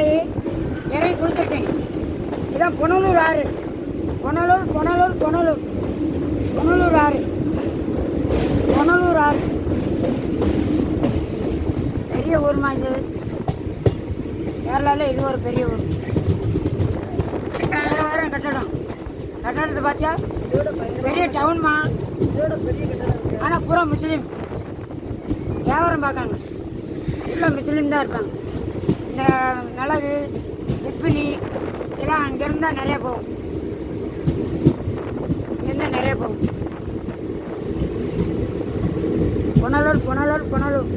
ஆகி இறங்கி கொடுத்துருக்கேன். இதான் புனலூர் ஆறு. புனலூர் புனலூர் புனலூர் புனலூர் ஆறு. புனலூர் ஆறு பெரிய ஊர்மா. இது கேரளாவில் இது ஒரு பெரிய ஊர். வேறு வேறு கட்டடத்தை பார்த்தியா? பெரிய டவுன்மா. ஆனால் பூரா முஸ்லீம் வியாபாரம் பார்க்காங்க. ஃபுல்லாக முஸ்லீம் தான் இருப்பாங்க. இந்த மிளகு திப்பிலி இதெல்லாம் அங்கேருந்து தான் நிறைய போகும். இங்கேருந்து நிறைய போகும். புனலூர் புனலூர் புனலூர்